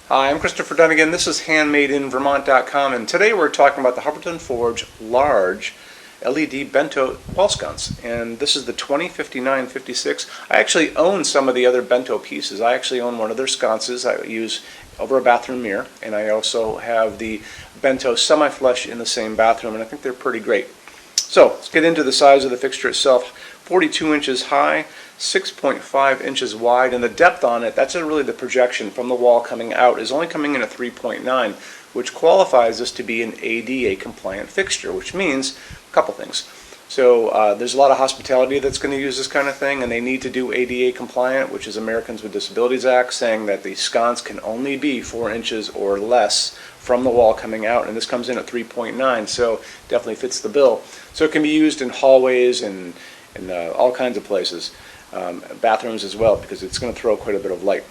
Hi, I'm Christopher Dunnigan. This is HandmadeInVermont.com, and today we're talking about the Hubbardton Forge large LED Bento wall sconce, and this is the 2059-56. I actually own some of the other Bento pieces. I actually own one of their sconces I use over a bathroom mirror, and I also have the Bento semi-flush in the same bathroom, and I think they're pretty great. So let's get into the size of the fixture itself. 42 inches high, 6.5 inches wide, and the depth on it, that's really the projection from the wall coming out, is only coming in at 3.9, which qualifies this to be an ADA compliant fixture, which means a couple things. So there's a lot of hospitality that's going to use this kind of thing, and they need to do ADA compliant, which is Americans with Disabilities Act, saying that the sconce can only be 4 inches or less from the wall coming out, and this comes in at 3.9, so definitely fits the bill. So it can be used in hallways and all kinds of places, bathrooms as well, because it's going to throw quite a bit of light.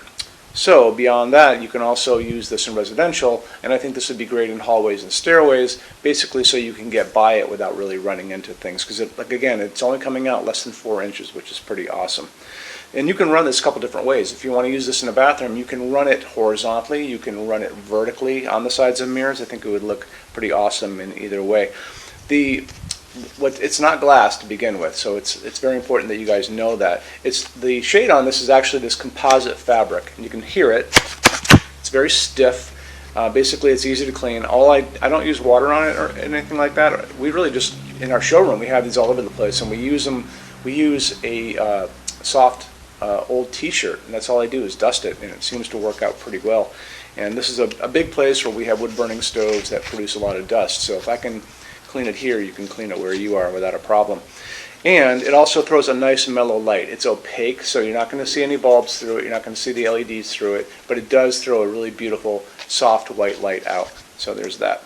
So beyond that, you can also use this in residential, and I think this would be great in hallways and stairways, basically so you can get by it without really running into things, because like again, it's only coming out less than 4 inches, which is pretty awesome. And you can run this a couple different ways. If you want to use this in a bathroom, you can run it horizontally, you can run it vertically on the sides of mirrors. I think it would look pretty awesome in either way. It's not glass to begin with, so it's very important that you guys know that. The shade on this is actually this composite fabric, and you can hear it. It's very stiff. Basically, it's easy to clean. I don't use water on it or anything like that. We really just, in our showroom, we have these all over the place, and we use them. We use a soft old t-shirt, and that's all I do is dust it, and it seems to work out pretty well. And this is a big place where we have wood-burning stoves that produce a lot of dust, so if I can clean it here, you can clean it where you are without a problem. And it also throws a nice mellow light. It's opaque, so you're not going to see any bulbs through it, you're not going to see the LEDs through it, but it does throw a really beautiful soft white light out. So there's that.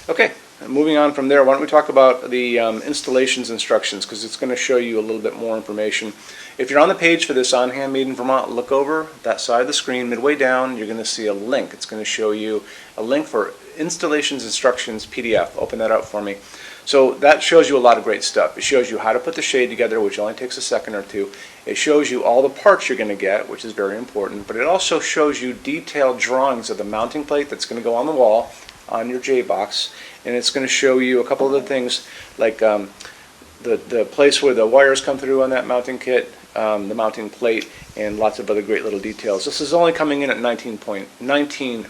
Okay, moving on from there, why don't we talk about the installations instructions, because it's going to show you a little bit more information. If you're on the page for this on Handmade in Vermont, look over that side of the screen. Midway down, you're going to see a link. It's going to show you a link for installations instructions PDF. Open that up for me. So that shows you a lot of great stuff. It shows you how to put the shade together, which only takes a second or two. It shows you all the parts you're going to get, which is very important, but it also shows you detailed drawings of the mounting plate that's going to go on the wall on your J-box, and it's going to show you a couple of the things like the place where the wires come through on that mounting kit, the mounting plate, and lots of other great little details. This is only coming in at 19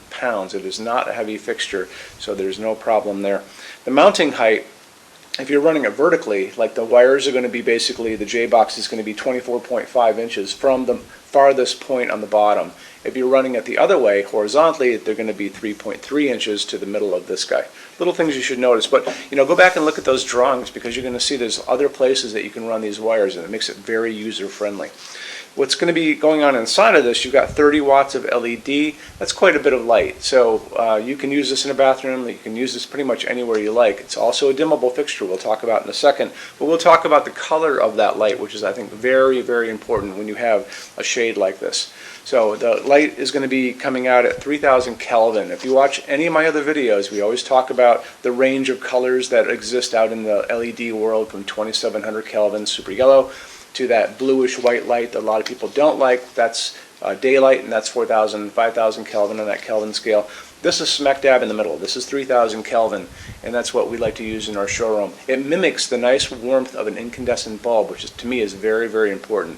pounds. It is not a heavy fixture, so there's no problem there. The mounting height, if you're running it vertically, like the wires are going to be basically, the J-box is going to be 24.5 inches from the farthest point on the bottom. If you're running it the other way, horizontally, they're going to be 3.3 inches to the middle of this guy. Little things you should notice, but go back and look at those drawings, because you're going to see there's other places that you can run these wires, and it makes it very user-friendly. What's going to be going on inside of this, you've got 30 watts of LED. That's quite a bit of light. So you can use this in a bathroom. You can use this pretty much anywhere you like. It's also a dimmable fixture we'll talk about in a second. But we'll talk about the color of that light, which is, I think, very, very important when you have a shade like this. So the light is going to be coming out at 3000 Kelvin. If you watch any of my other videos, we always talk about the range of colors that exist out in the LED world, from 2700 Kelvin, super yellow, to that bluish white light that a lot of people don't like. That's daylight, and that's 5000 Kelvin on that Kelvin scale. This is smack dab in the middle. This is 3000 Kelvin, and that's what we like to use in our showroom. It mimics the nice warmth of an incandescent bulb, which is, to me, is very, very important,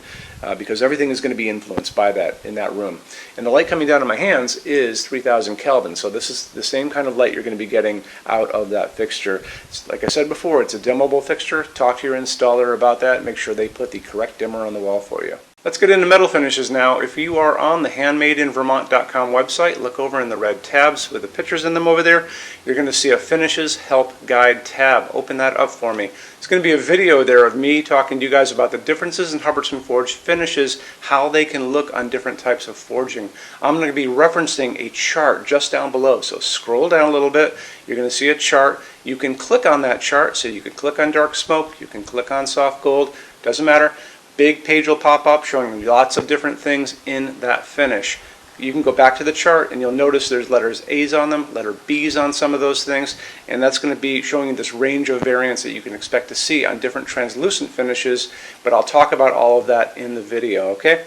because everything is going to be influenced by that in that room. And the light coming down on my hands is 3000 Kelvin, so this is the same kind of light you're going to be getting out of that fixture. Like I said before, it's a dimmable fixture. Talk to your installer about that. Make sure they put the correct dimmer on the wall for you. Let's get into metal finishes now. If you are on the HandmadeInVermont.com website, look over in the red tabs with the pictures in them over there. You're going to see a Finishes Help Guide tab. Open that up for me. It's going to be a video there of me talking to you guys about the differences in Hubbardton Forge finishes, how they can look on different types of forging. I'm going to be referencing a chart just down below, so scroll down a little bit. You're going to see a chart. You can click on that chart, so you can click on dark smoke, you can click on soft gold, doesn't matter. Big page will pop up showing lots of different things in that finish. You can go back to the chart and you'll notice there's letters A's on them, letter B's on some of those things, and that's going to be showing you this range of variants that you can expect to see on different translucent finishes, but I'll talk about all of that in the video, okay?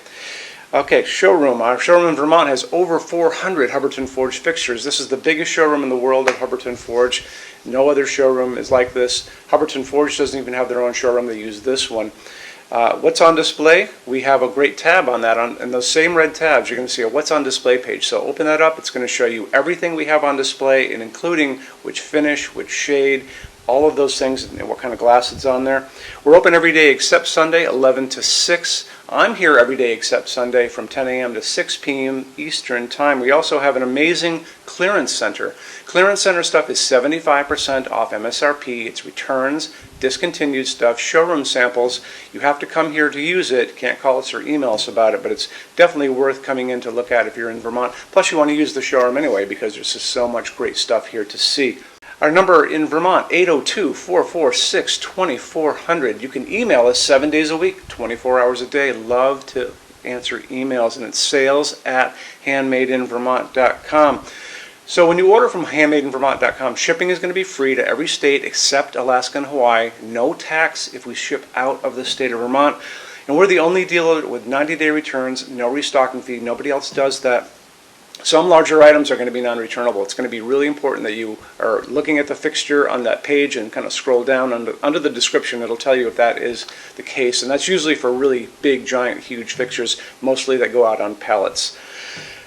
Okay, showroom. Our showroom in Vermont has over 400 Hubbardton Forge fixtures. This is the biggest showroom in the world of Hubbardton Forge. No other showroom is like this. Hubbardton Forge doesn't even have their own showroom. They use this one. What's on display? We have a great tab on that. And those same red tabs, you're going to see a what's on display page. So open that up. It's going to show you everything we have on display, and including which finish, which shade, all of those things, and what kind of glass it's on there. We're open every day except Sunday, 11 to 6. I'm here every day except Sunday from 10 a.m. to 6 p.m. Eastern Time. We also have an amazing clearance center. Clearance center stuff is 75% off MSRP. It's returns, discontinued stuff, showroom samples. You have to come here to use it. Can't call us or email us about it, but it's definitely worth coming in to look at if you're in Vermont. Plus you want to use the showroom anyway because there's just so much great stuff here to see. Our number in Vermont, 802-446-2400. You can email us 7 days a week, 24 hours a day. Love to answer emails, and it's sales@HandmadeInVermont.com. So when you order from HandmadeInVermont.com, shipping is going to be free to every state except Alaska and Hawaii. No tax if we ship out of the state of Vermont. And we're the only dealer with 90-day returns, no restocking fee. Nobody else does that. Some larger items are going to be non-returnable. It's going to be really important that you are looking at the fixture on that page and kind of scroll down under the description. It'll tell you if that is the case. And that's usually for really big, giant, huge fixtures, mostly that go out on pallets.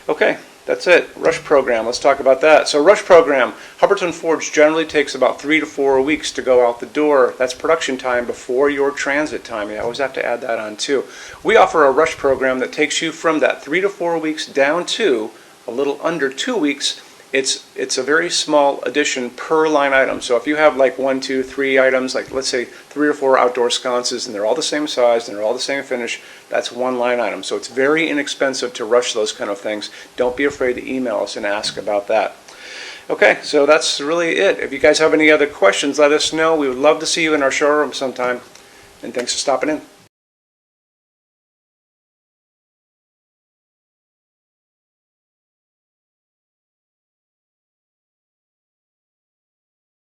Okay, that's it. Rush program. Let's talk about that. So rush program, Hubbardton Forge generally takes about 3 to 4 weeks to go out the door. That's production time before your transit time. You always have to add that on too. We offer a rush program that takes you from that 3 to 4 weeks down to a little under 2 weeks. It's a very small addition per line item. So if you have like 1, 2, 3 items, like let's say 3 or 4 outdoor sconces, and they're all the same size and they're all the same finish, that's one line item. So it's very inexpensive to rush those kind of things. Don't be afraid to email us and ask about that. Okay, so that's really it. If you guys have any other questions, let us know. We would love to see you in our showroom sometime. And thanks for stopping in.